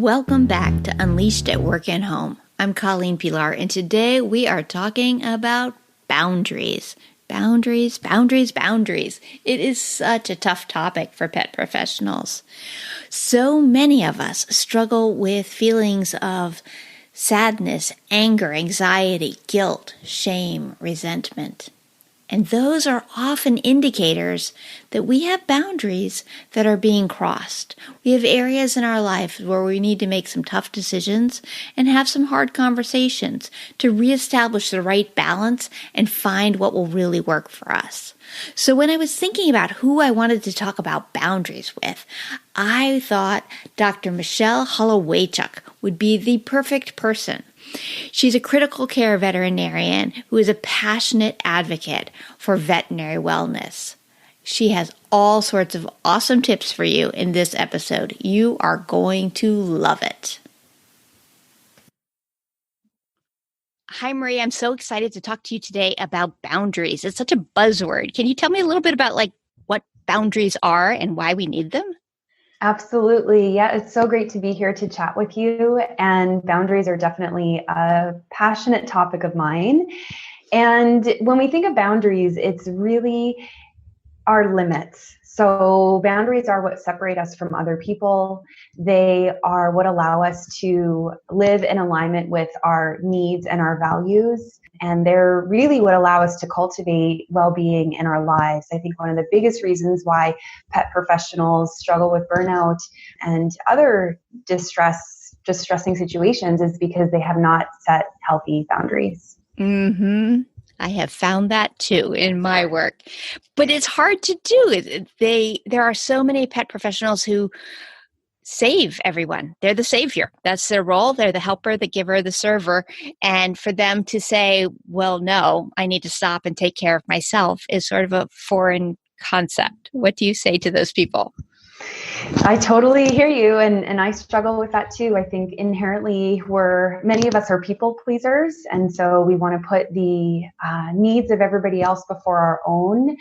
Welcome back to Unleashed at Work and Home. I'm Colleen Pilar, and today we are talking about boundaries. Boundaries. It is such a tough topic for pet professionals. So many of us struggle with feelings of sadness, anger, anxiety, guilt, shame, resentment. And those are often indicators that we have boundaries that are being crossed. We have areas in our life where we need to make some tough decisions and have some hard conversations to reestablish the right balance and find what will really work for us. So when I was thinking about who I wanted to talk about boundaries with, I thought Dr. Michelle Holowaychuk would be the perfect person. She's a critical care veterinarian who is a passionate advocate for veterinary wellness. She has all sorts of awesome tips for you in this episode. You are going to love it. Hi, Marie. I'm so excited to talk to you today about boundaries. It's such a buzzword. Can you tell me a little bit about what boundaries are and why we need them? Absolutely. Yeah, it's so great to be here to chat with you. And boundaries are definitely a passionate topic of mine. And when we think of boundaries, it's really our limits. So boundaries are what separate us from other people. They are what allow us to live in alignment with our needs and our values. And they're really what allow us to cultivate well-being in our lives. I think one of the biggest reasons why pet professionals struggle with burnout and other distressing situations is because they have not set healthy boundaries. Mm-hmm. I have found that too in my work, but it's hard to do. There are so many pet professionals who save everyone. They're the savior. That's their role. They're the helper, the giver, the server. And for them to say, well, no, I need to stop and take care of myself is sort of a foreign concept. What do you say to those people? I totally hear you, and I struggle with that too. I think inherently many of us are people pleasers, and so we want to put the needs of everybody else before our own.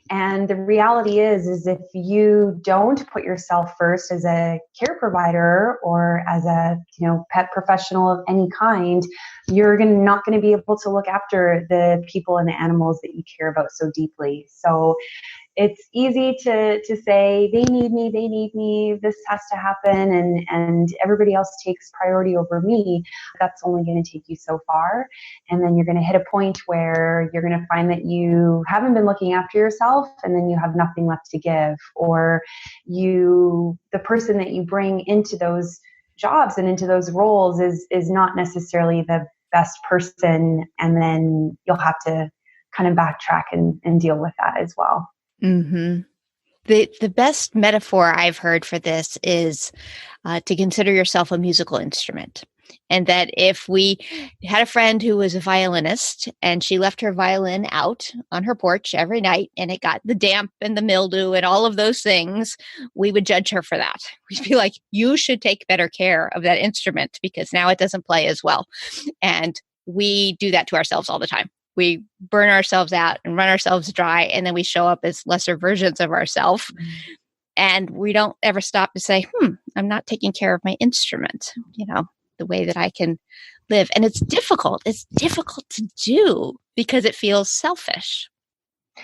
And the reality is if you don't put yourself first as a care provider or as a pet professional of any kind, you're not going to be able to look after the people and the animals that you care about so deeply. So it's easy to say, they need me, this has to happen, and everybody else takes priority over me. That's only going to take you so far. And then you're going to hit a point where you're going to find that you haven't been looking after yourself, and then you have nothing left to give. Or the person that you bring into those jobs and into those roles is not necessarily the best person, and then you'll have to kind of backtrack and deal with that as well. Mm-hmm. The best metaphor I've heard for this is to consider yourself a musical instrument. And that if we had a friend who was a violinist and she left her violin out on her porch every night and it got the damp and the mildew and all of those things, we would judge her for that. We'd be like, you should take better care of that instrument because now it doesn't play as well. And we do that to ourselves all the time. We burn ourselves out and run ourselves dry, and then we show up as lesser versions of ourselves. Mm-hmm. And we don't ever stop to say, I'm not taking care of my instrument, the way that I can live. And it's difficult. It's difficult to do because it feels selfish.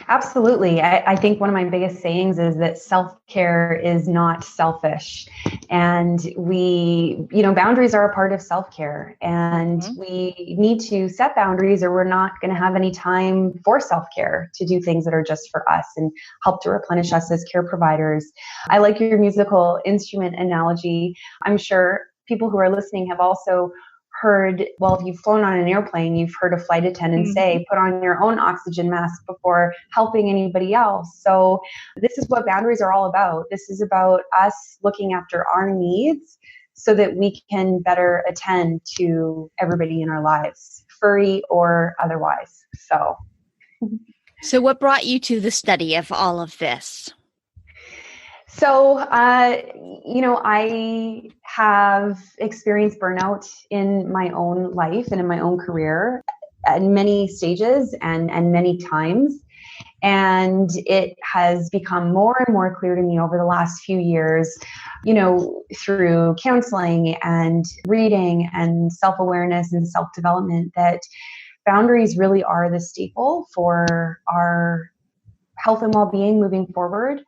Absolutely. I think one of my biggest sayings is that self-care is not selfish. And boundaries are a part of self-care. And mm-hmm. we need to set boundaries or we're not going to have any time for self-care to do things that are just for us and help to replenish us as care providers. I like your musical instrument analogy. I'm sure people who are listening have also heard, if you've flown on an airplane, you've heard a flight attendant say, put on your own oxygen mask before helping anybody else. So this is what boundaries are all about. This is about us looking after our needs so that we can better attend to everybody in our lives, furry or otherwise. So what brought you to the study of all of this? So, I have experienced burnout in my own life and in my own career at many stages and many times. And it has become more and more clear to me over the last few years, through counseling and reading and self-awareness and self-development, that boundaries really are the staple for our health and well-being moving forward.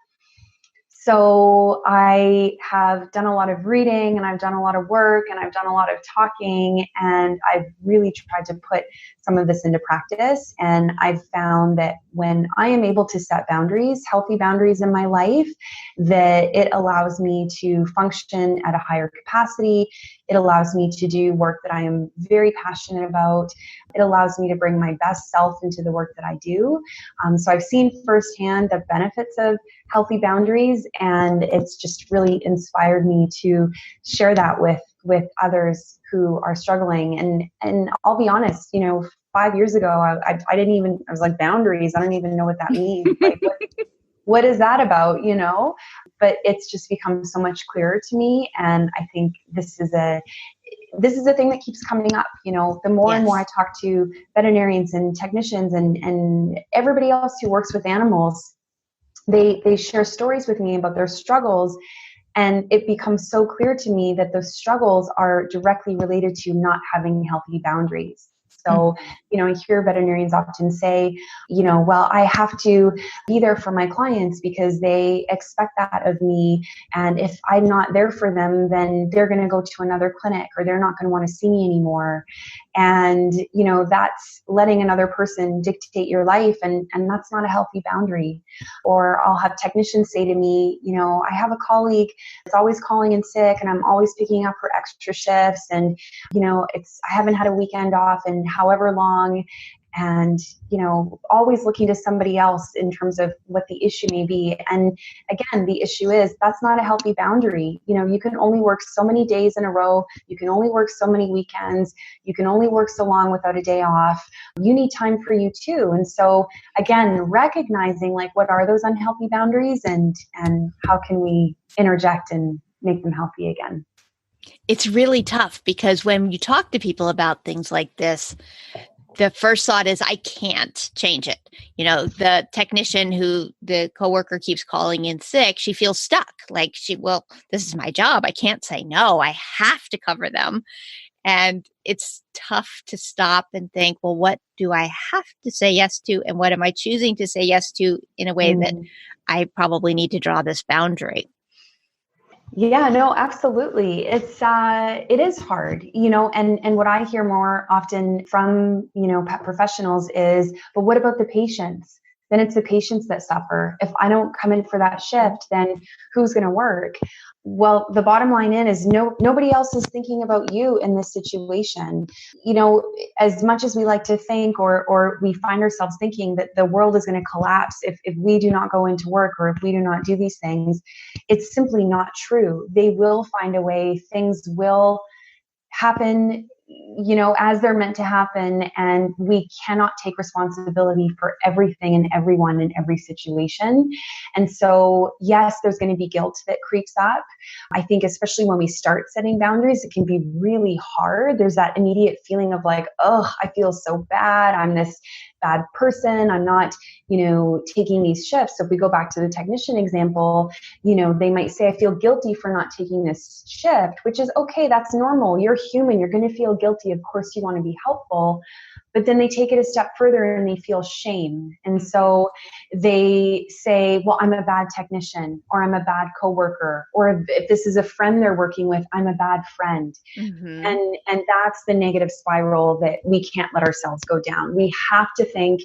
So I have done a lot of reading, and I've done a lot of work, and I've done a lot of talking, and I've really tried to put some of this into practice. And I've found that when I am able to set boundaries, healthy boundaries in my life, that it allows me to function at a higher capacity. It allows me to do work that I am very passionate about. It allows me to bring my best self into the work that I do. So I've seen firsthand the benefits of healthy boundaries, and it's just really inspired me to share that with others who are struggling. And I'll be honest, 5 years ago, I didn't even, I was like, boundaries, I don't even know what that means. Like, what is that about, But it's just become so much clearer to me. And I think this is a thing that keeps coming up. The more and more I talk to veterinarians and technicians and everybody else who works with animals, they share stories with me about their struggles. And it becomes so clear to me that those struggles are directly related to not having healthy boundaries. So, I hear veterinarians often say, well, I have to be there for my clients because they expect that of me. And if I'm not there for them, then they're going to go to another clinic, or they're not going to want to see me anymore. And, that's letting another person dictate your life. And that's not a healthy boundary. Or I'll have technicians say to me, I have a colleague that's always calling in sick, and I'm always picking up her extra shifts. And, I haven't had a weekend off in however long. And, always looking to somebody else in terms of what the issue may be. And again, the issue is that's not a healthy boundary. You can only work so many days in a row. You can only work so many weekends. You can only work so long without a day off. You need time for you too. And so again, recognizing like, what are those unhealthy boundaries, and how can we interject and make them healthy again? It's really tough because when you talk to people about things like this, the first thought is, I can't change it. The technician who the coworker keeps calling in sick, she feels stuck. Like this is my job. I can't say no. I have to cover them. And it's tough to stop and think, well, what do I have to say yes to? And what am I choosing to say yes to in a way that I probably need to draw this boundary? Yeah, no, absolutely. It is hard, and what I hear more often from, pet professionals is, but what about the patients? Then it's the patients that suffer. If I don't come in for that shift, then who's going to work? Well, the bottom line is nobody else is thinking about you in this situation. As much as we like to think, or we find ourselves thinking that the world is going to collapse if we do not go into work, or if we do not do these things, it's simply not true. They will find a way. Things will happen, as they're meant to happen. And we cannot take responsibility for everything and everyone in every situation. And so, yes, there's going to be guilt that creeps up. I think especially when we start setting boundaries, it can be really hard. There's that immediate feeling of like, oh, I feel so bad. I'm this bad person. I'm not, taking these shifts. So if we go back to the technician example, they might say, I feel guilty for not taking this shift, which is okay. That's normal. You're human. You're going to feel guilty. Of course you want to be helpful, but then they take it a step further and they feel shame. And so they say, well, I'm a bad technician, or I'm a bad coworker, or if this is a friend they're working with, I'm a bad friend. And that's the negative spiral that we can't let ourselves go down. We have to think,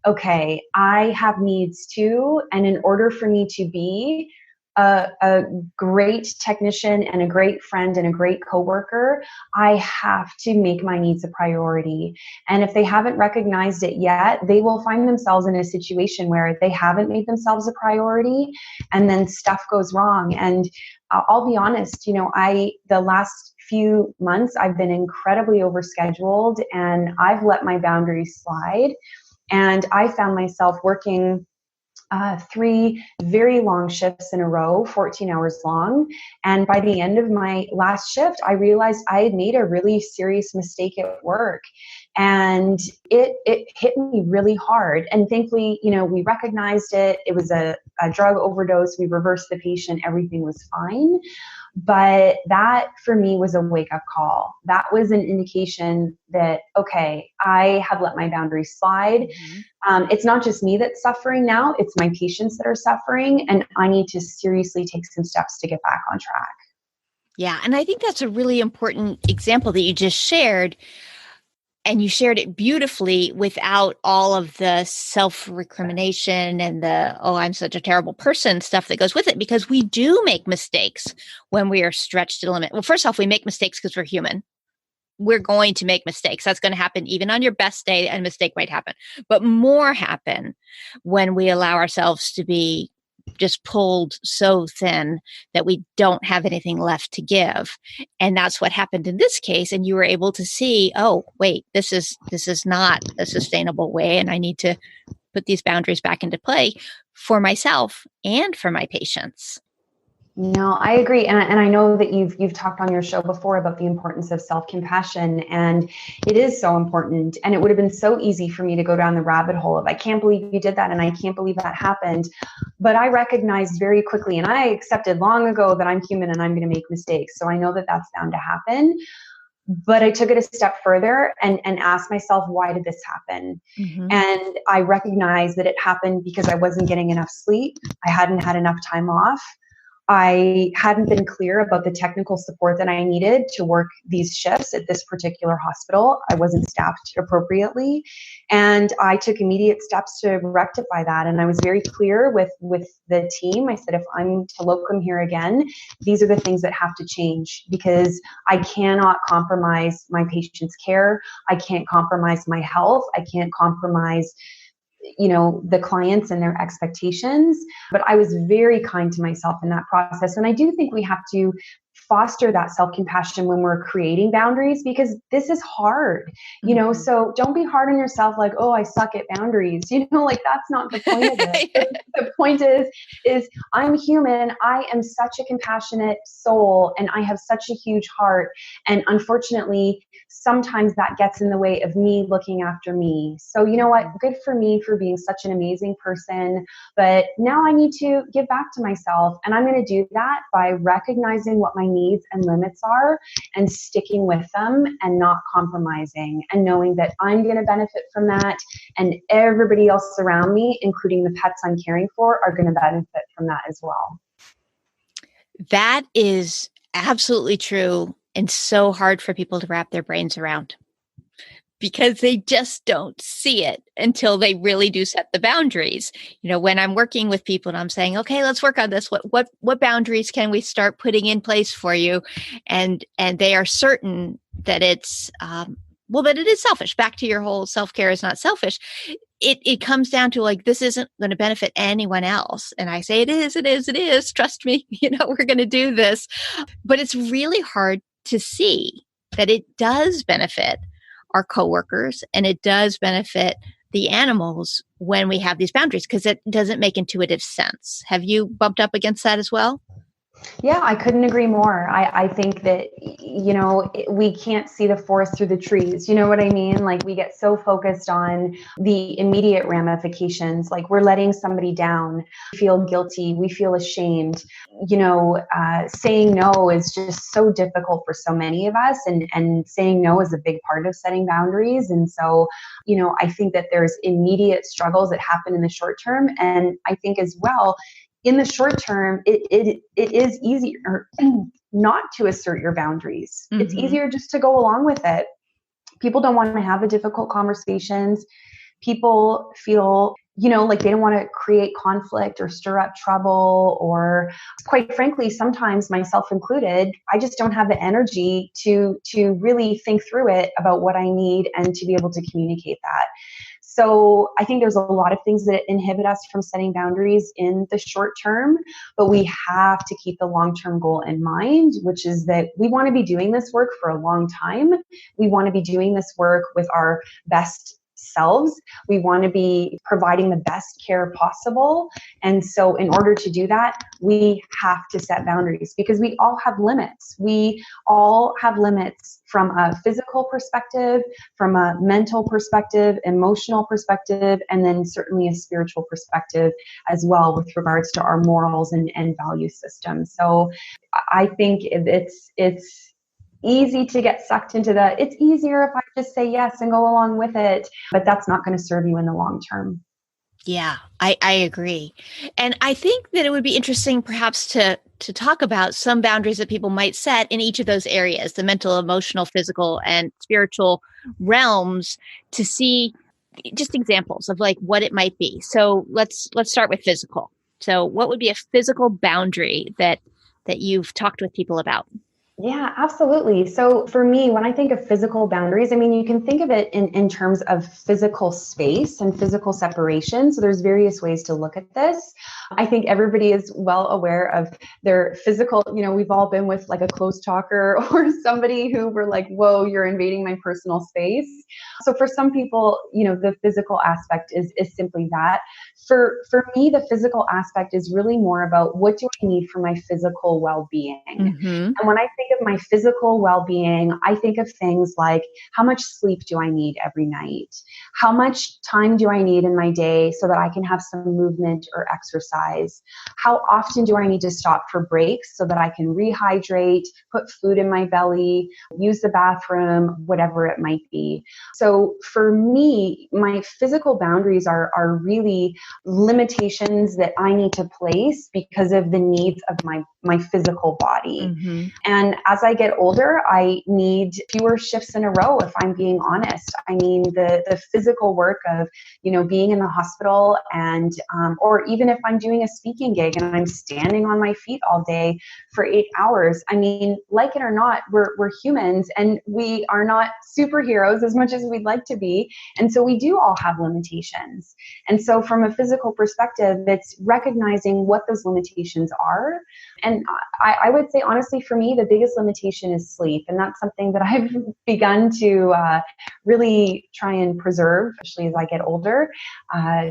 okay, I have needs too. And in order for me to be a great technician and a great friend and a great coworker, I have to make my needs a priority. And if they haven't recognized it yet, they will find themselves in a situation where they haven't made themselves a priority, and then stuff goes wrong. And I'll be honest, the last few months, I've been incredibly overscheduled, and I've let my boundaries slide. And I found myself working 3 very long shifts in a row, 14 hours long. And by the end of my last shift, I realized I had made a really serious mistake at work. And it hit me really hard. And thankfully, we recognized it. It was a drug overdose. We reversed the patient. Everything was fine. But that for me was a wake up call. That was an indication that, okay, I have let my boundaries slide. It's not just me that's suffering now. It's my patients that are suffering. And I need to seriously take some steps to get back on track. Yeah. And I think that's a really important example that you just shared. And you shared it beautifully without all of the self-recrimination and the, oh, I'm such a terrible person stuff that goes with it, because we do make mistakes when we are stretched to the limit. Well, first off, we make mistakes because we're human. We're going to make mistakes. That's going to happen even on your best day. A mistake might happen, but more happen when we allow ourselves to be just pulled so thin that we don't have anything left to give. And that's what happened in this case. And you were able to see, oh, wait, this is not a sustainable way. And I need to put these boundaries back into play for myself and for my patients. No, I agree. And I know that you've talked on your show before about the importance of self-compassion, and it is so important. And it would have been so easy for me to go down the rabbit hole of, I can't believe you did that, and I can't believe that happened. But I recognized very quickly, and I accepted long ago that I'm human and I'm going to make mistakes. So I know that that's bound to happen. But I took it a step further and asked myself, why did this happen? And I recognized that it happened because I wasn't getting enough sleep. I hadn't had enough time off. I hadn't been clear about the technical support that I needed to work these shifts at this particular hospital. I wasn't staffed appropriately. And I took immediate steps to rectify that. And I was very clear with the team. I said, if I'm to locum here again, these are the things that have to change, because I cannot compromise my patient's care. I can't compromise my health. I can't compromise the clients and their expectations. But I was very kind to myself in that process. And I do think we have to foster that self-compassion when we're creating boundaries, because this is hard, so don't be hard on yourself. Like, oh, I suck at boundaries, like that's not the point of it. The point is I'm human. I am such a compassionate soul, and I have such a huge heart. And unfortunately, sometimes that gets in the way of me looking after me. So you know what? Good for me for being such an amazing person. But now I need to give back to myself. And I'm going to do that by recognizing what my needs and limits are and sticking with them and not compromising, and knowing that I'm going to benefit from that. And everybody else around me, including the pets I'm caring for, are going to benefit from that as well. That is absolutely true, and so hard for people to wrap their brains around, because they just don't see it until they really do set the boundaries. When I'm working with people and I'm saying, okay, let's work on this. What boundaries can we start putting in place for you? And they are certain that it's, that it is selfish. Back to your whole self-care is not selfish. It comes down to, like, this isn't going to benefit anyone else. And I say, it is. Trust me, we're going to do this. But it's really hard to see that it does benefit our coworkers, and it does benefit the animals when we have these boundaries, because it doesn't make intuitive sense. Have you bumped up against that as well? Yeah, I couldn't agree more. I think that, we can't see the forest through the trees. You know what I mean? Like, we get so focused on the immediate ramifications. Like, we're letting somebody down. We feel guilty. We feel ashamed. Saying no is just so difficult for so many of us. And saying no is a big part of setting boundaries. And so, I think that there's immediate struggles that happen in the short term. And I think as well, in the short term, it is easier not to assert your boundaries. It's easier just to go along with it. People don't want to have the difficult conversations. People feel, like they don't want to create conflict or stir up trouble, or quite frankly, sometimes myself included, I just don't have the energy to really think through it about what I need and to be able to communicate that. So I think there's a lot of things that inhibit us from setting boundaries in the short term, but we have to keep the long-term goal in mind, which is that we want to be doing this work for a long time. We want to be doing this work with our best selves. We want to be providing the best care possible. And so in order to do that, we have to set boundaries because we all have limits. We all have limits from a physical perspective, from a mental perspective, emotional perspective, and then certainly a spiritual perspective as well with regards to our morals and value system. So I think it's easy to get sucked into it's easier if I just say yes and go along with it, but that's not going to serve you in the long term. Yeah, I agree. And I think that it would be interesting perhaps to talk about some boundaries that people might set in each of those areas, the mental, emotional, physical, and spiritual realms, to see just examples of like what it might be. So let's start with physical. So what would be a physical boundary that you've talked with people about? Yeah, absolutely. So for me, when I think of physical boundaries, I mean, you can think of it in terms of physical space and physical separation. So there's various ways to look at this. I think everybody is well aware of their physical, we've all been with like a close talker or somebody who we're like, whoa, you're invading my personal space. So for some people, the physical aspect is simply that. For me, the physical aspect is really more about what do I need for my physical well-being. Mm-hmm. And when I think of my physical well-being, I think of things like how much sleep do I need every night? How much time do I need in my day so that I can have some movement or exercise? How often do I need to stop for breaks so that I can rehydrate, put food in my belly, use the bathroom, whatever it might be? So for me, my physical boundaries are really limitations that I need to place because of the needs of my physical body. Mm-hmm. And as I get older, I need fewer shifts in a row, if I'm being honest. I mean, the physical work of, being in the hospital and, or even if I'm doing a speaking gig and I'm standing on my feet all day for 8 hours, I mean, like it or not, we're humans and we are not superheroes as much as we'd like to be. And so we do all have limitations. And so from a physical perspective, it's recognizing what those limitations are. And I would say, honestly, for me, the biggest limitation is sleep. And that's something that I've begun to really try and preserve, especially as I get older,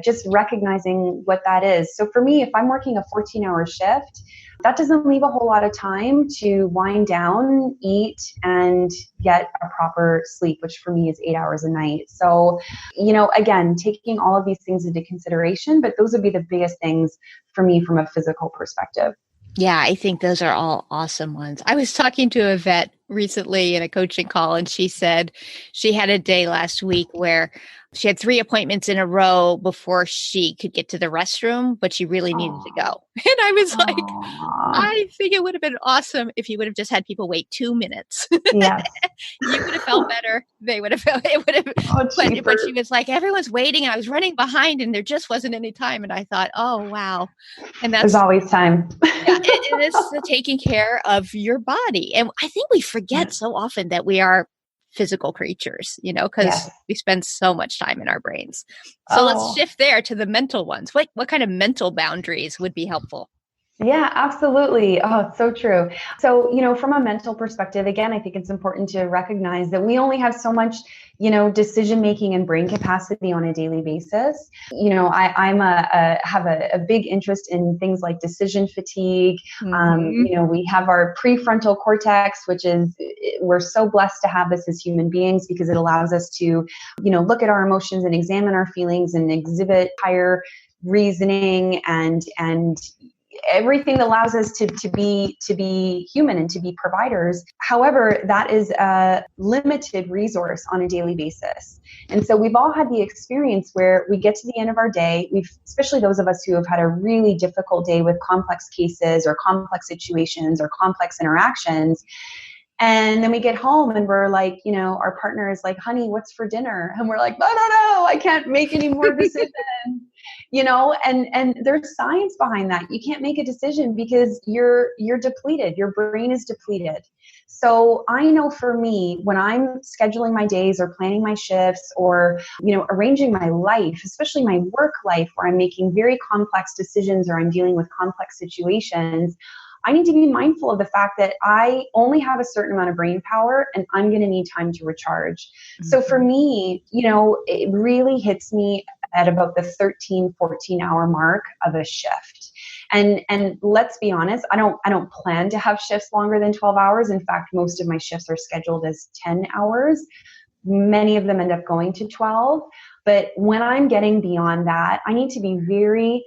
just recognizing what that is. So for me, if I'm working a 14-hour shift, that doesn't leave a whole lot of time to wind down, eat, and get a proper sleep, which for me is 8 hours a night. So, again, taking all of these things into consideration, but those would be the biggest things for me from a physical perspective. Yeah, I think those are all awesome ones. I was talking to a vet recently in a coaching call, and she said she had a day last week where she had 3 appointments in a row before she could get to the restroom, but she really needed to go. And I was like, I think it would have been awesome if you would have just had people wait 2 minutes. Yes. You would have felt better. They would have felt it would have. But she was like, everyone's waiting, and I was running behind, and there just wasn't any time. And I thought, oh wow, and There's that's always time. yeah, it is the taking care of your body, and I think we forget so often that we are physical creatures, because Yes. we spend so much time in our brains. So let's shift there to the mental ones. What kind of mental boundaries would be helpful? Yeah, absolutely. Oh, it's so true. So, from a mental perspective, again, I think it's important to recognize that we only have so much, decision making and brain capacity on a daily basis. I'm have a big interest in things like decision fatigue. Mm-hmm. We have our prefrontal cortex, which is, we're so blessed to have this as human beings because it allows us to, look at our emotions and examine our feelings and exhibit higher reasoning and everything that allows us to be human and to be providers. However, that is a limited resource on a daily basis. And so we've all had the experience where we get to the end of our day, especially those of us who have had a really difficult day with complex cases or complex situations or complex interactions. And then we get home and we're like, our partner is like, honey, what's for dinner? And we're like, no, I can't make any more decisions. And there's science behind that. You can't make a decision because you're depleted. Your brain is depleted. So I know for me, when I'm scheduling my days or planning my shifts or, arranging my life, especially my work life where I'm making very complex decisions or I'm dealing with complex situations, I need to be mindful of the fact that I only have a certain amount of brain power and I'm going to need time to recharge. So for me, it really hits me at about the 13, 14-hour mark of a shift. And let's be honest, I don't plan to have shifts longer than 12 hours. In fact, most of my shifts are scheduled as 10 hours. Many of them end up going to 12. But when I'm getting beyond that, I need to be very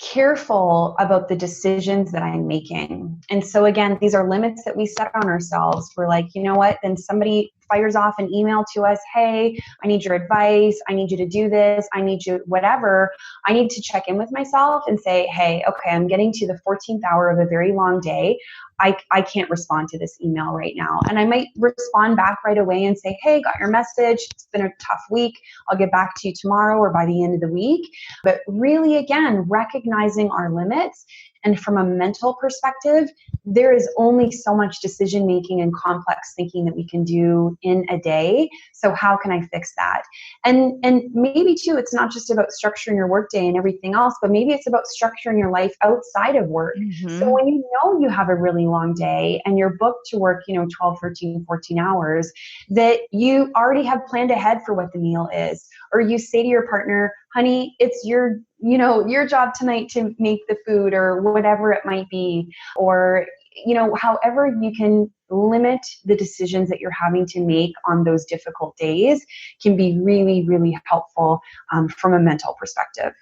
careful about the decisions that I'm making. And so again, these are limits that we set on ourselves. We're like, you know what? Then somebody fires off an email to us. Hey, I need your advice. I need you to do this. I need you, whatever. I need to check in with myself and say, hey, okay, I'm getting to the 14th hour of a very long day. I can't respond to this email right now. And I might respond back right away and say, hey, got your message. It's been a tough week. I'll get back to you tomorrow or by the end of the week. But really, again, recognizing our limits. And from a mental perspective, there is only so much decision making and complex thinking that we can do in a day. So how can I fix that? And maybe too, it's not just about structuring your workday and everything else, but maybe it's about structuring your life outside of work. So when you know you have a really long day and you're booked to work, 12, 13, 14 hours, that you already have planned ahead for what the meal is. Or you say to your partner, honey, it's your job tonight to make the food or whatever it might be. Or, however you can limit the decisions that you're having to make on those difficult days can be really, really helpful from a mental perspective.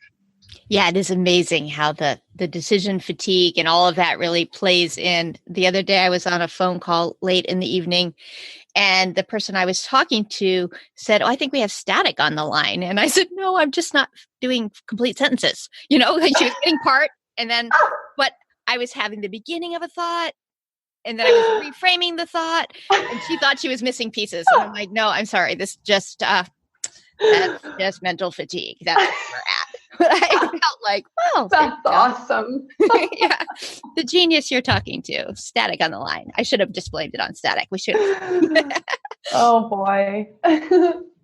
Yeah, it is amazing how the decision fatigue and all of that really plays in. The other day I was on a phone call late in the evening and the person I was talking to said, I think we have static on the line. And I said, no, I'm just not doing complete sentences. Like she was getting part and then, but I was having the beginning of a thought and then I was reframing the thought and she thought she was missing pieces. And I'm like, no, I'm sorry. This just, that's just mental fatigue. That's where we're at. But I felt like, oh, that's awesome. Yeah. The genius you're talking to, static on the line. I should have just blamed it on static. We should have. Oh, boy.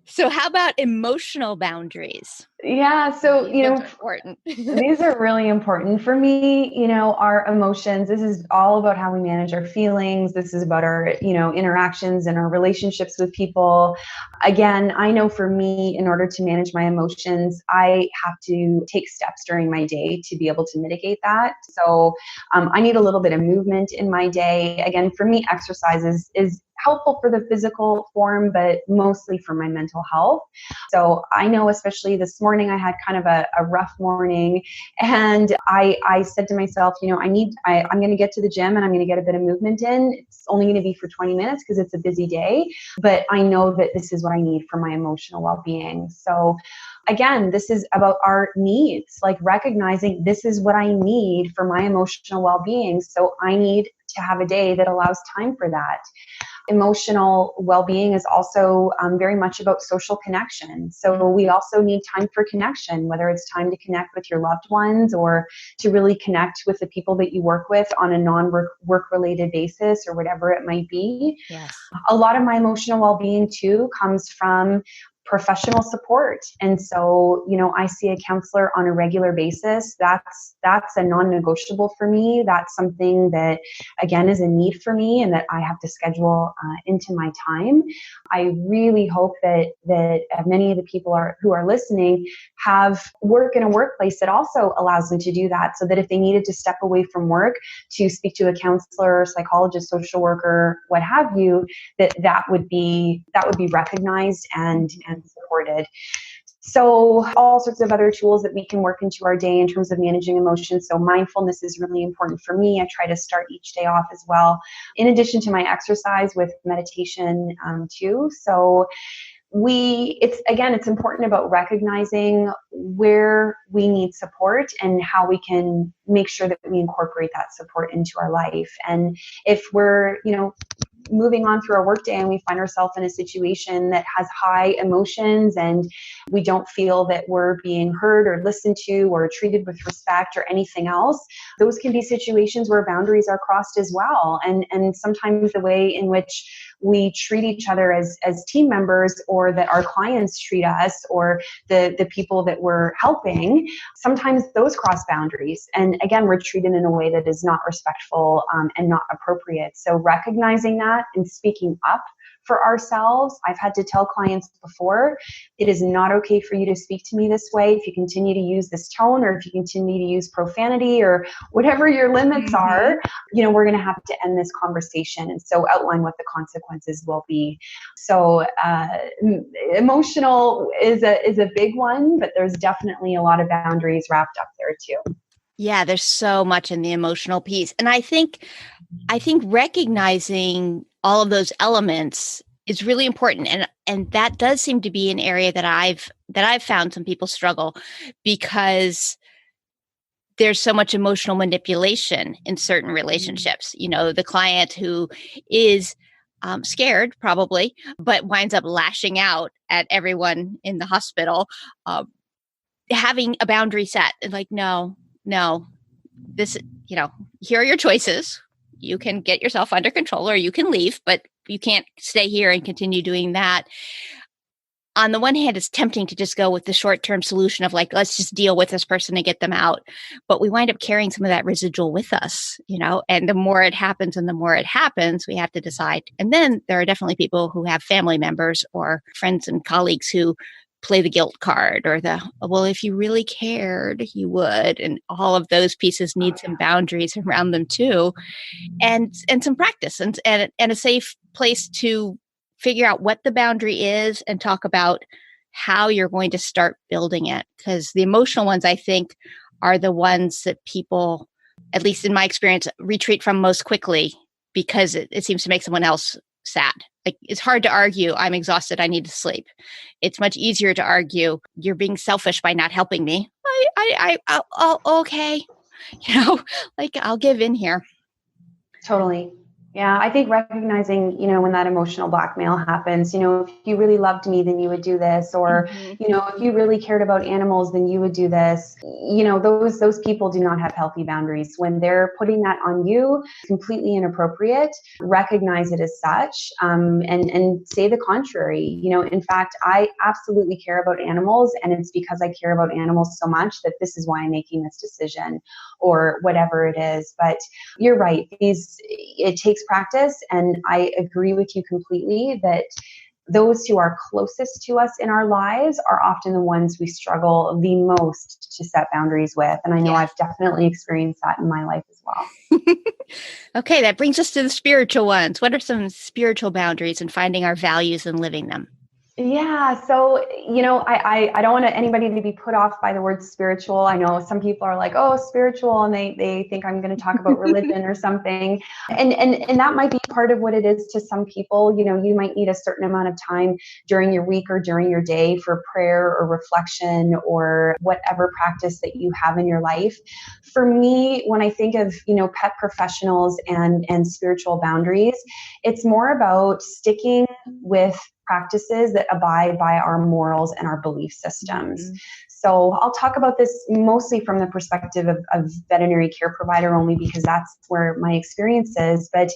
So how about emotional boundaries? Yeah. So, important. These are really important for me. Our emotions, this is all about how we manage our feelings. This is about our, interactions and our relationships with people. Again, I know for me, in order to manage my emotions, I have to take steps during my day to be able to mitigate that. So I need a little bit of movement in my day. Again, for me, exercise is helpful for the physical form, but mostly for my mental health. So I know, especially this morning, I had kind of a rough morning, and I said to myself, I'm going to get to the gym and I'm going to get a bit of movement in. It's only going to be for 20 minutes because it's a busy day, but I know that this is what I need for my emotional well-being. So again, this is about our needs, like recognizing this is what I need for my emotional well-being. So I need to have a day that allows time for that. Emotional well-being is also very much about social connection. So we also need time for connection, whether it's time to connect with your loved ones or to really connect with the people that you work with on a non-work related basis or whatever it might be. Yes. A lot of my emotional well-being too comes from professional support. And so, I see a counselor on a regular basis. That's a non-negotiable for me. That's something that, again, is a need for me and that I have to schedule into my time. I really hope that many of the people who are listening have work in a workplace that also allows them to do that, so that if they needed to step away from work to speak to a counselor, psychologist, social worker, what have you, that would be recognized and supported. So all sorts of other tools that we can work into our day in terms of managing emotions. So mindfulness is really important for me. I try to start each day off as well, in addition to my exercise with meditation too. So it's important about recognizing where we need support and how we can make sure that we incorporate that support into our life. And if we're, moving on through our workday and we find ourselves in a situation that has high emotions and we don't feel that we're being heard or listened to or treated with respect or anything else, those can be situations where boundaries are crossed as well. And sometimes the way in which we treat each other as team members, or that our clients treat us, or the people that we're helping, sometimes those cross boundaries. And again, we're treated in a way that is not respectful and not appropriate. So recognizing that and speaking up for ourselves. I've had to tell clients before, it is not okay for you to speak to me this way. If you continue to use this tone, or if you continue to use profanity, or whatever your limits are, we're going to have to end this conversation. And so outline what the consequences will be. So emotional is a big one, but there's definitely a lot of boundaries wrapped up there too. Yeah, there's so much in the emotional piece. And I think recognizing all of those elements is really important. And that does seem to be an area that I've found some people struggle, because there's so much emotional manipulation in certain relationships. The client who is scared probably, but winds up lashing out at everyone in the hospital, having a boundary set. Like, no, this, here are your choices. You can get yourself under control, or you can leave, but you can't stay here and continue doing that. On the one hand, it's tempting to just go with the short-term solution of like, let's just deal with this person and get them out. But we wind up carrying some of that residual with us, and the more it happens, we have to decide. And then there are definitely people who have family members or friends and colleagues who play the guilt card, or well, if you really cared, you would. And all of those pieces need some boundaries around them too. And some practice and a safe place to figure out what the boundary is and talk about how you're going to start building it. Because the emotional ones, I think, are the ones that people, at least in my experience, retreat from most quickly, because it seems to make someone else sad. Like, it's hard to argue, I'm exhausted, I need to sleep. It's much easier to argue, you're being selfish by not helping me. I'll okay. Like, I'll give in here. Totally. Yeah, I think recognizing, when that emotional blackmail happens, if you really loved me, then you would do this, or, if you really cared about animals, then you would do this. Those people do not have healthy boundaries. When they're putting that on you, completely inappropriate, recognize it as such, and say the contrary. In fact, I absolutely care about animals, and it's because I care about animals so much that this is why I'm making this decision, or whatever it is. But you're right. It takes practice. And I agree with you completely that those who are closest to us in our lives are often the ones we struggle the most to set boundaries with. And I know I've definitely experienced that in my life as well. Okay, that brings us to the spiritual ones. What are some spiritual boundaries in finding our values and living them? Yeah. So, I don't want anybody to be put off by the word spiritual. I know some people are like, oh, spiritual, and they think I'm going to talk about religion or something. And that might be part of what it is to some people. You might need a certain amount of time during your week or during your day for prayer or reflection or whatever practice that you have in your life. For me, when I think of, pet professionals and spiritual boundaries, it's more about sticking with practices that abide by our morals and our belief systems. Mm-hmm. So I'll talk about this mostly from the perspective of veterinary care provider, only because that's where my experience is. But,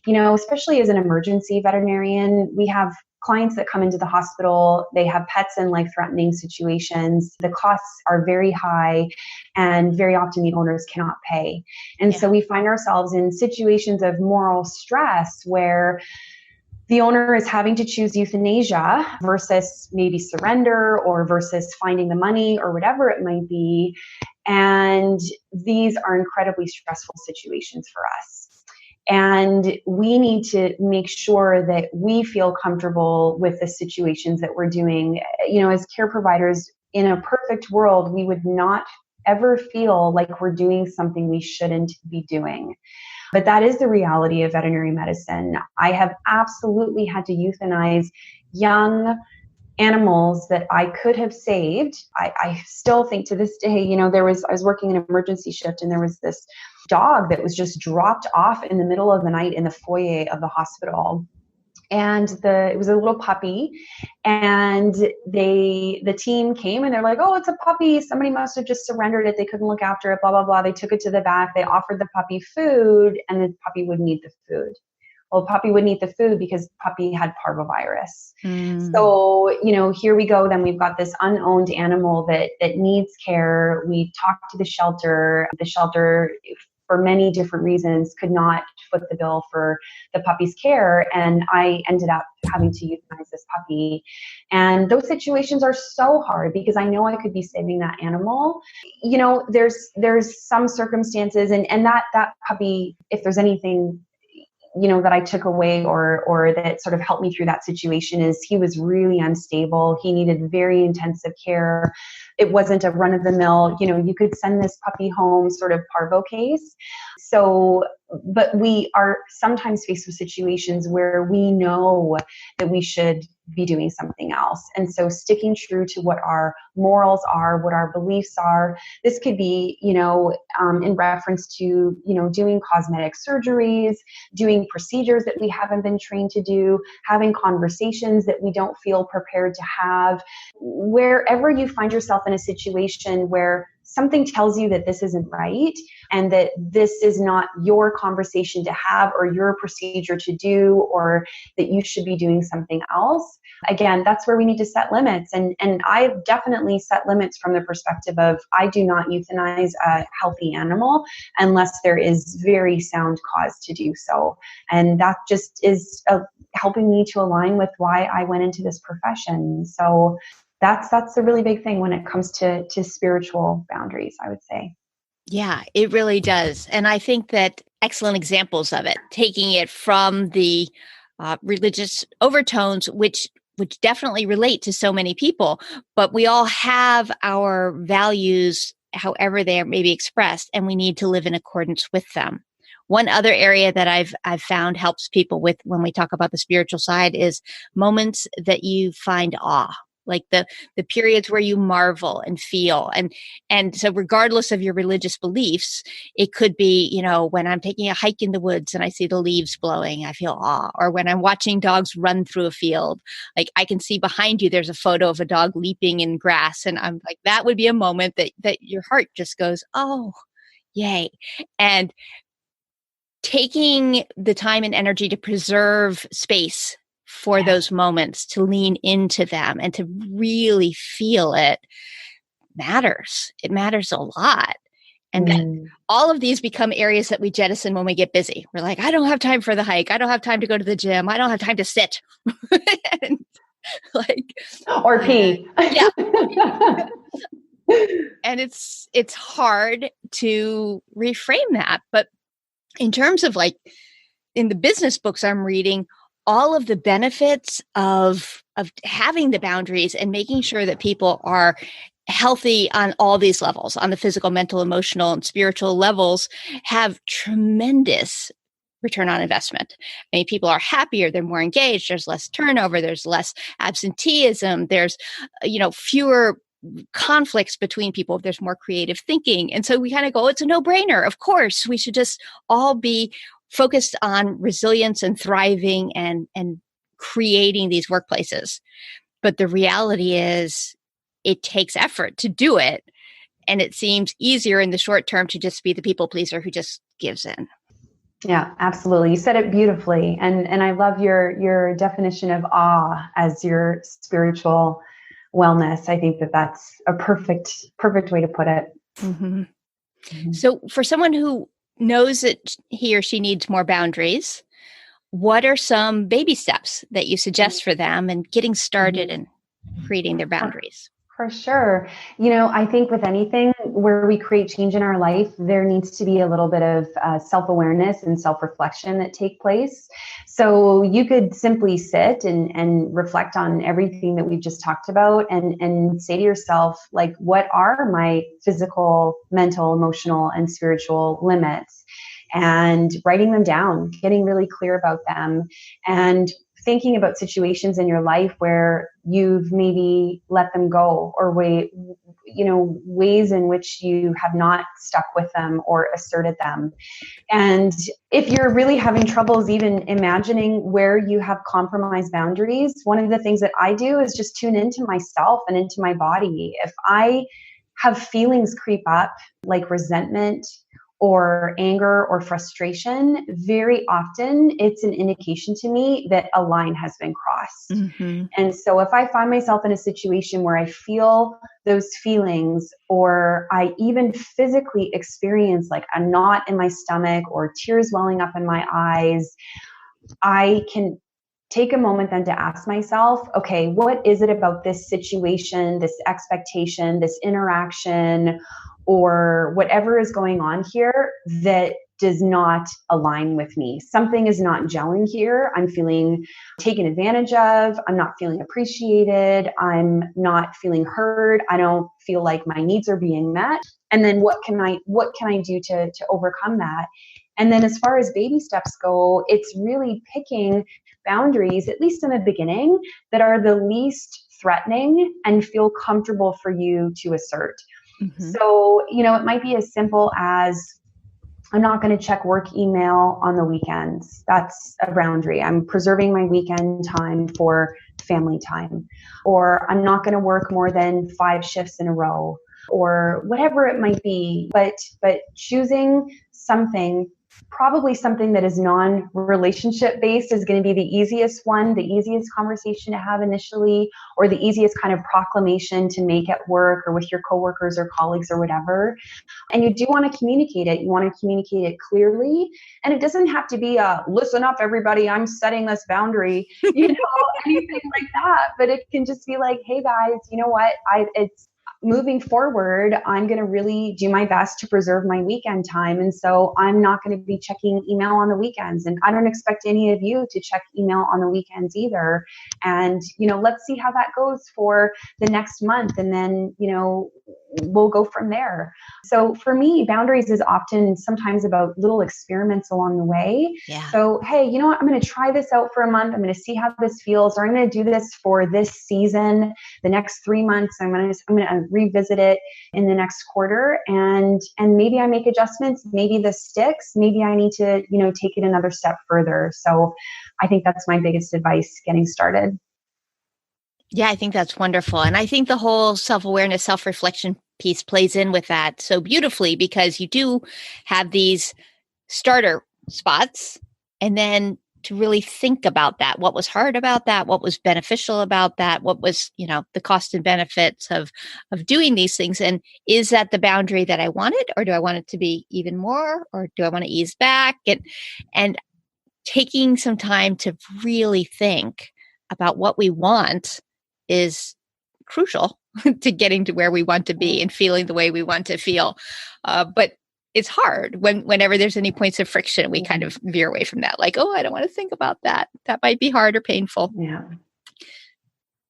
especially as an emergency veterinarian, we have clients that come into the hospital, they have pets in life-threatening situations. The costs are very high, and very often the owners cannot pay. And so we find ourselves in situations of moral stress where the owner is having to choose euthanasia versus maybe surrender, or versus finding the money, or whatever it might be. And these are incredibly stressful situations for us. And we need to make sure that we feel comfortable with the situations that we're doing. As care providers, in a perfect world, we would not ever feel like we're doing something we shouldn't be doing. But that is the reality of veterinary medicine. I have absolutely had to euthanize young animals that I could have saved. I still think to this day, I was working an emergency shift, and there was this dog that was just dropped off in the middle of the night in the foyer of the hospital. And it was a little puppy, and the team came, and they're like, oh, it's a puppy. Somebody must have just surrendered it. They couldn't look after it, blah, blah, blah. They took it to the back. They offered the puppy food, and the puppy wouldn't eat the food. Well, puppy wouldn't eat the food because puppy had parvovirus. Mm. So, here we go. Then we've got this unowned animal that needs care. We talked to the shelter. The shelter, for many different reasons, could not foot the bill for the puppy's care. And I ended up having to euthanize this puppy. And those situations are so hard because I know I could be saving that animal. There's some circumstances and that puppy, if there's anything that I took away or that sort of helped me through that situation, is he was really unstable. He needed very intensive care. It wasn't a run of the mill, you could send this puppy home sort of parvo case. So, but we are sometimes faced with situations where we know that we should be doing something else. And so sticking true to what our morals are, what our beliefs are. This could be, in reference to, doing cosmetic surgeries, doing procedures that we haven't been trained to do, having conversations that we don't feel prepared to have. Wherever you find yourself in a situation where something tells you that this isn't right and that this is not your conversation to have or your procedure to do, or that you should be doing something else. Again, that's where we need to set limits. And I've definitely set limits from the perspective of I do not euthanize a healthy animal unless there is very sound cause to do so. And that just is helping me to align with why I went into this profession. So that's a really big thing when it comes to spiritual boundaries, I would say. Yeah, it really does. And I think that excellent examples of it, taking it from the religious overtones, which definitely relate to so many people, but we all have our values, however they are maybe expressed, and we need to live in accordance with them. One other area that I've found helps people with when we talk about the spiritual side is moments that you find awe, like the periods where you marvel and feel. And so regardless of your religious beliefs, it could be, when I'm taking a hike in the woods and I see the leaves blowing, I feel awe. Or when I'm watching dogs run through a field, like I can see behind you, there's a photo of a dog leaping in grass. And I'm like, that would be a moment that your heart just goes, oh, yay. And taking the time and energy to preserve space for those moments, to lean into them and to really feel it matters. It matters a lot. And then all of these become areas that we jettison when we get busy. We're like, I don't have time for the hike. I don't have time to go to the gym. I don't have time to sit. And or pee. Yeah. And it's hard to reframe that. But in terms of in the business books I'm reading, all of the benefits of having the boundaries and making sure that people are healthy on all these levels, on the physical, mental, emotional, and spiritual levels, have tremendous return on investment. I mean, people are happier, they're more engaged, there's less turnover, there's less absenteeism, there's, fewer conflicts between people, there's more creative thinking. And so we kind of go, it's a no-brainer. Of course, we should just all be focused on resilience and thriving and creating these workplaces. But the reality is it takes effort to do it. And it seems easier in the short term to just be the people pleaser who just gives in. Yeah, absolutely. You said it beautifully. And I love your definition of awe as your spiritual wellness. I think that's a perfect way to put it. Mm-hmm. Mm-hmm. So for someone who knows that he or she needs more boundaries, what are some baby steps that you suggest for them in getting started and creating their boundaries? For sure. I think with anything where we create change in our life, there needs to be a little bit of self-awareness and self-reflection that take place. So you could simply sit and reflect on everything that we've just talked about and say to yourself, like, what are my physical, mental, emotional, and spiritual limits? And writing them down, getting really clear about them, and thinking about situations in your life where you've maybe let them go, or ways in which you have not stuck with them or asserted them. And if you're really having troubles even imagining where you have compromised boundaries, one of the things that I do is just tune into myself and into my body. If I have feelings creep up like resentment or anger or frustration, very often it's an indication to me that a line has been crossed. Mm-hmm. And so if I find myself in a situation where I feel those feelings, or I even physically experience like a knot in my stomach or tears welling up in my eyes, I can take a moment then to ask myself, okay, what is it about this situation, this expectation, this interaction, or whatever is going on here that does not align with me? Something is not gelling here. I'm feeling taken advantage of. I'm not feeling appreciated. I'm not feeling heard. I don't feel like my needs are being met. And then what can I do to overcome that? And then as far as baby steps go, it's really picking boundaries, at least in the beginning, that are the least threatening and feel comfortable for you to assert. Mm-hmm. So, it might be as simple as, I'm not going to check work email on the weekends. That's a boundary. I'm preserving my weekend time for family time. Or I'm not going to work more than 5 shifts in a row, or whatever it might be. But choosing something, probably something that is non-relationship based, is going to be the easiest one, the easiest conversation to have initially, or the easiest kind of proclamation to make at work or with your coworkers or colleagues or whatever. And you do want to communicate it. You want to communicate it clearly. And it doesn't have to be a, listen up, everybody, I'm setting this boundary, anything like that. But it can just be like, hey guys, you know what? It's moving forward, I'm going to really do my best to preserve my weekend time. And so I'm not going to be checking email on the weekends. And I don't expect any of you to check email on the weekends either. And, let's see how that goes for the next month. And then, we'll go from there. So for me, boundaries is often sometimes about little experiments along the way. Yeah. So, hey, you know what? I'm going to try this out for a month. I'm going to see how this feels, or I'm going to do this for this season, the next 3 months. I'm going to revisit it in the next quarter, and maybe I make adjustments. Maybe this sticks. Maybe I need to, take it another step further. So I think that's my biggest advice getting started. Yeah, I think that's wonderful. And I think the whole self-awareness, self-reflection piece plays in with that so beautifully, because you do have these starter spots, and then to really think about that. What was hard about that? What was beneficial about that? What was, the cost and benefits of doing these things? And is that the boundary that I wanted, or do I want it to be even more, or do I want to ease back? And taking some time to really think about what we want is crucial to getting to where we want to be and feeling the way we want to feel. But it's hard whenever there's any points of friction, we kind of veer away from that. Like, oh, I don't want to think about that. That might be hard or painful. Yeah.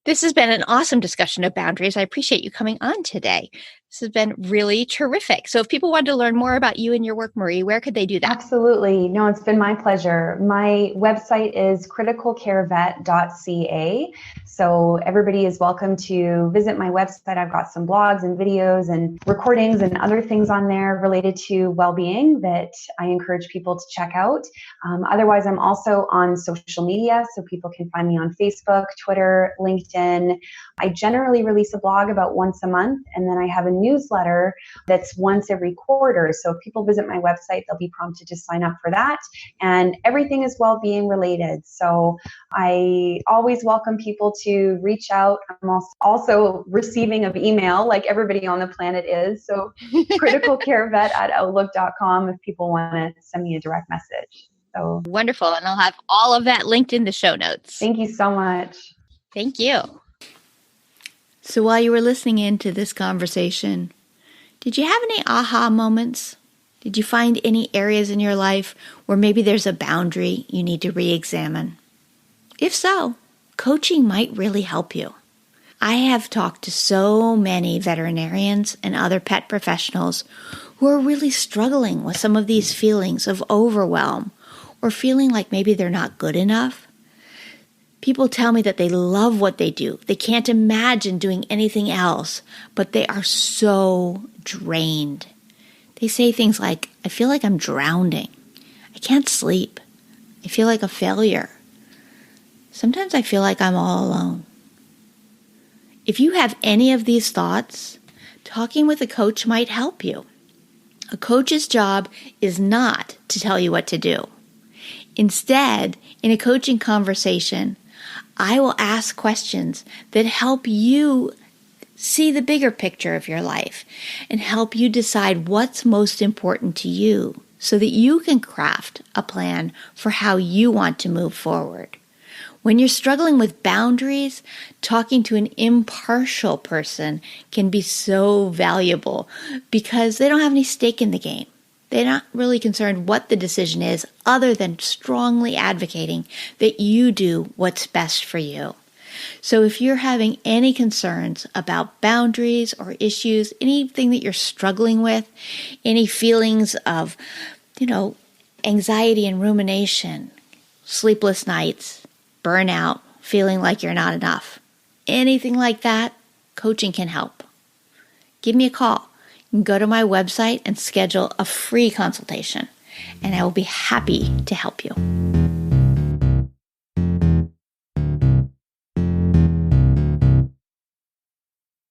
This has been an awesome discussion of boundaries. I appreciate you coming on today. This has been really terrific. So if people wanted to learn more about you and your work, Marie, where could they do that? Absolutely. No, it's been my pleasure. My website is criticalcarevet.ca. So everybody is welcome to visit my website. I've got some blogs and videos and recordings and other things on there related to well-being that I encourage people to check out. Otherwise, I'm also on social media, so people can find me on Facebook, Twitter, LinkedIn. I generally release a blog about once a month, and then I have a newsletter that's once every quarter. So if people visit my website, they'll be prompted to sign up for that. And everything is well-being related. So I always welcome people to reach out. I'm also receiving of email, like everybody on the planet is. So criticalcarevet@outlook.com if people want to send me a direct message. So wonderful. And I'll have all of that linked in the show notes. Thank you so much. Thank you. So while you were listening in to this conversation, did you have any aha moments? Did you find any areas in your life where maybe there's a boundary you need to re-examine? If so, coaching might really help you. I have talked to so many veterinarians and other pet professionals who are really struggling with some of these feelings of overwhelm, or feeling like maybe they're not good enough. People tell me that they love what they do. They can't imagine doing anything else, but they are so drained. They say things like, I feel like I'm drowning. I can't sleep. I feel like a failure. Sometimes I feel like I'm all alone. If you have any of these thoughts, talking with a coach might help you. A coach's job is not to tell you what to do. Instead, in a coaching conversation, I will ask questions that help you see the bigger picture of your life and help you decide what's most important to you so that you can craft a plan for how you want to move forward. When you're struggling with boundaries, talking to an impartial person can be so valuable because they don't have any stake in the game. They're not really concerned what the decision is other than strongly advocating that you do what's best for you. So if you're having any concerns about boundaries or issues, anything that you're struggling with, any feelings of, anxiety and rumination, sleepless nights, burnout, feeling like you're not enough, anything like that, coaching can help. Give me a call. You can go to my website and schedule a free consultation, and I will be happy to help you.